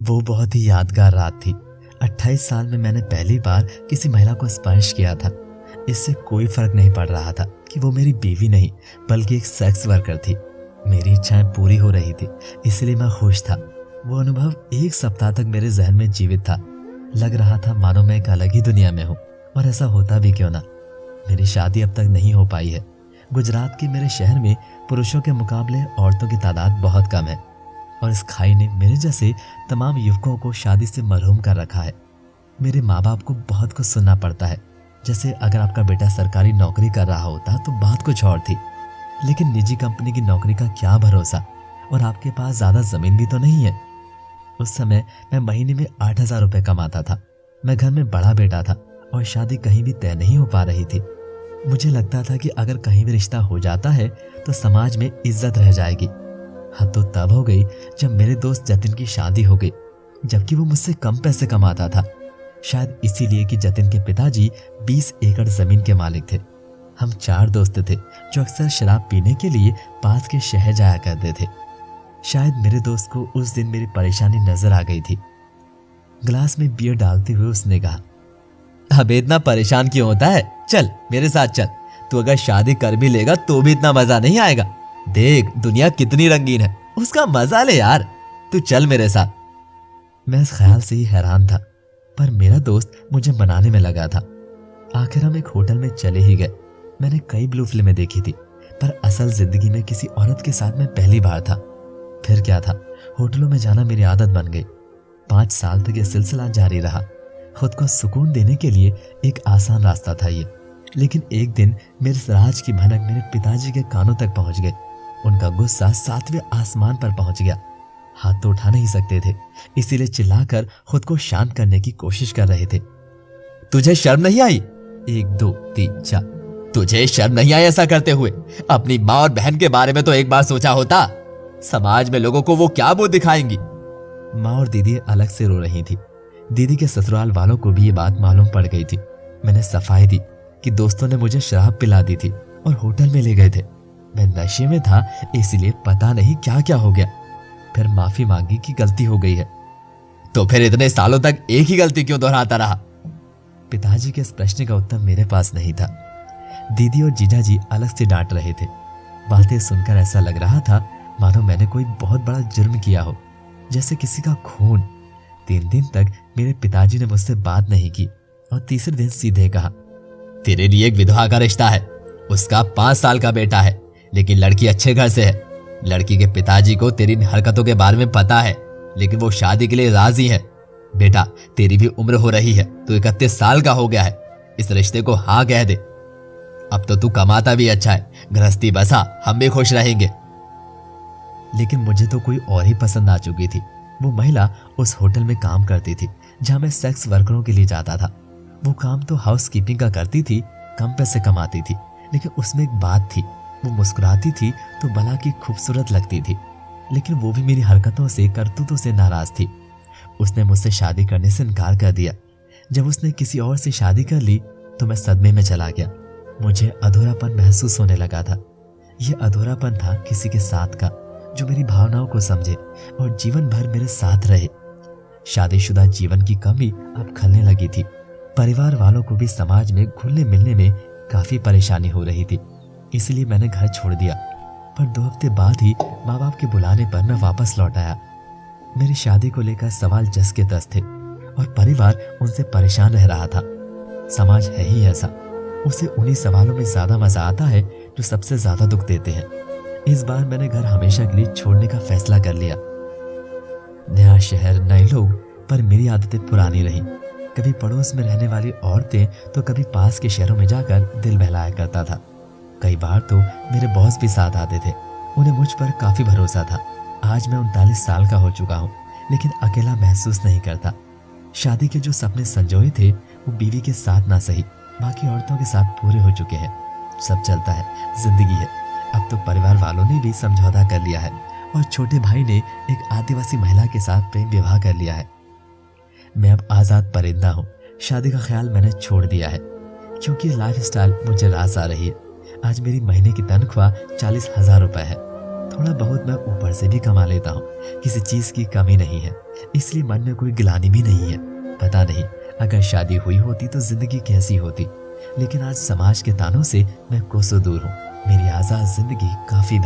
वो बहुत ही यादगार रात थी। 28 साल में मैंने पहली बार किसी महिला को स्पर्श किया था। इससे कोई फर्क नहीं पड़ रहा था कि वो मेरी बीवी नहीं बल्कि एक सेक्स वर्कर थी। मेरी इच्छाएं पूरी हो रही थी, इसलिए मैं खुश था। वो अनुभव एक सप्ताह तक मेरे जहन में जीवित था। लग रहा था मानो मैं एक अलग ही दुनिया में हूँ, और ऐसा होता भी क्यों ना। मेरी शादी अब तक नहीं हो पाई है। गुजरात के मेरे शहर में पुरुषों के मुकाबले औरतों की तादाद बहुत कम है, और इस खाई ने मेरे जैसे तमाम युवकों को शादी से महरूम कर रखा है। मेरे माँ बाप को बहुत कुछ सुनना पड़ता है, जैसे अगर आपका बेटा सरकारी नौकरी कर रहा होता तो बात कुछ और थी, लेकिन निजी कंपनी की नौकरी का क्या भरोसा, और आपके पास ज्यादा जमीन भी तो नहीं है। उस समय मैं महीने में 8,000 रुपए कमाता था। मैं घर में बड़ा बेटा था और शादी कहीं भी तय नहीं हो पा रही थी। मुझे लगता था कि अगर कहीं भी रिश्ता हो जाता है तो समाज में इज्जत रह जाएगी। हद तो तब हो गई जब मेरे दोस्त जतिन की शादी हो गई, जबकि वो मुझसे कम पैसे कमाता था। शायद इसीलिए कि जतिन के पिताजी 20 एकड़ जमीन के मालिक थे। हम 4 दोस्त थे जो अक्सर शराब पीने के लिए पास के शहर जाया करते थे। शायद मेरे दोस्त को उस दिन मेरी परेशानी नजर आ गई थी। गिलास में बियर डालते हुए उसने कहा, अब इतना परेशान क्यों होता है? चल मेरे साथ चल। तू अगर शादी कर भी लेगा तो भी इतना मजा नहीं आएगा। देख दुनिया कितनी रंगीन है, उसका मजा ले यार। तू चल मेरे साथ। मैं इस ख्याल से ही हैरान था, पर मेरा दोस्त मुझे मनाने में लगा था। आखिर हम एक होटल में चले ही गए। मैंने कई ब्लू फिल्में देखी थी, पर असल जिंदगी में किसी औरत के साथ मैं पहली बार था। फिर क्या था, होटलों में जाना मेरी आदत बन गई। 5 साल तक यह सिलसिला जारी रहा। खुद को सुकून देने के लिए एक आसान रास्ता था ये, लेकिन एक दिन मेरे राज की भनक मेरे पिताजी के कानों तक पहुंच गई। उनका गुस्सा 7वें आसमान पर पहुंच गया। हाथ तो उठा नहीं सकते थे, इसीलिए चिल्लाकर खुद को शांत करने की कोशिश कर रहे थे। तुझे शर्म नहीं आई? 1 2 3 4। तुझे शर्म नहीं आई ऐसा करते हुए? अपनी माँ और बहन के बारे में तो एक बार सोचा होता। समाज में लोगों को वो क्या मुंह दिखाएंगी। माँ और दीदी अलग से रो रही थी। दीदी के ससुराल वालों को भी ये बात मालूम पड़ गई थी। मैंने सफाई दी कि दोस्तों ने मुझे शराब पिला दी थी और होटल में ले गए थे। मैं नशे में था, इसलिए पता नहीं क्या क्या हो गया। फिर माफी मांगी कि गलती हो गई है। तो फिर इतने सालों तक एक ही गलती क्यों दोहराता रहा? पिताजी के इस प्रश्न का उत्तर मेरे पास नहीं था। दीदी और जीजाजी अलग से डांट रहे थे। बातें सुनकर ऐसा लग रहा था मानो मैंने कोई बहुत बड़ा जुर्म किया हो, जैसे किसी का खून। 3 दिन तक मेरे पिताजी ने मुझसे बात नहीं की और तीसरे दिन सीधे कहा, तेरे लिए एक विधवा का रिश्ता है। उसका 5 साल का बेटा है, लेकिन लड़की अच्छे घर से है। लड़की के पिताजी को तेरी हरकतों के बारे में पता है, लेकिन वो शादी के लिए राजी है। बेटा तेरी भी उम्र हो रही है, तू 31 साल का हो गया है। इस रिश्ते को हाँ कह दे। अब तो तू कमाता भी अच्छा है, गृहस्थी बसा, हम भी खुश रहेंगे। लेकिन मुझे तो कोई और ही पसंद आ चुकी थी। वो महिला उस होटल में काम करती थी जहां मैं सेक्स वर्करों के लिए जाता था। वो काम तो हाउस कीपिंग का करती थी, कम पैसे कमाती थी, लेकिन उसमें एक बात थी, वो मुस्कुराती थी तो भला की खूबसूरत लगती थी। लेकिन वो भी मेरी हरकतों से, करतूतों से नाराज थी। उसने मुझसे शादी करने से इनकार कर दिया। जब उसने किसी और से शादी कर ली तो मैं सदमे में चला गया। मुझे अधूरापन महसूस होने लगा था। यह अधूरापन था किसी के साथ का जो मेरी भावनाओं को समझे और जीवन भर मेरे साथ रहे। शादीशुदा जीवन की कमी अब खलने लगी थी। परिवार वालों को भी समाज में घुलने मिलने में काफी परेशानी हो रही थी, इसलिए मैंने घर छोड़ दिया। पर 2 हफ्ते बाद ही माँ बाप के बुलाने पर मैं वापस लौट आया। मेरी शादी को लेकर सवाल जस के तस थे और परिवार उनसे परेशान रह रहा था। समाज है ही ऐसा, उसे उन्हीं सवालों में ज्यादा मजा आता है जो सबसे ज्यादा दुख देते हैं। इस बार मैंने घर हमेशा के लिए छोड़ने का फैसला कर लिया। नया शहर, नए लोग, पर मेरी आदतें पुरानी रही। कभी पड़ोस में रहने वाली औरतें तो कभी पास के शहरों में जाकर दिल बहलाया करता था। कई बार तो मेरे बॉस भी साथ आते थे। उन्हें मुझ पर काफी भरोसा था। आज मैं 39 साल का हो चुका हूँ, लेकिन अकेला महसूस नहीं करता। शादी के जो सपने संजोए थे वो बीवी के साथ ना सही, बाकी औरतों के साथ पूरे हो चुके हैं। सब चलता है, जिंदगी है। अब तो परिवार वालों ने भी समझौता कर लिया है और छोटे भाई ने एक आदिवासी महिला के साथ प्रेम विवाह कर लिया है। मैं अब आजाद परिंदा हूँ। शादी का ख्याल मैंने छोड़ दिया है, क्योंकि लाइफस्टाइल मुझे रास आ रही है। आज मेरी महीने की तनख्वाह 40,000 रुपए है। थोड़ा बहुत मैं ऊपर से भी कमा लेता हूँ, किसी चीज की कमी नहीं है, इसलिए मन में कोई गिलानी भी नहीं है। पता नहीं अगर शादी हुई होती तो जिंदगी कैसी होती, लेकिन आज समाज के तानों से मैं कोसों दूर हूँ। मेरी आजाद जिंदगी काफी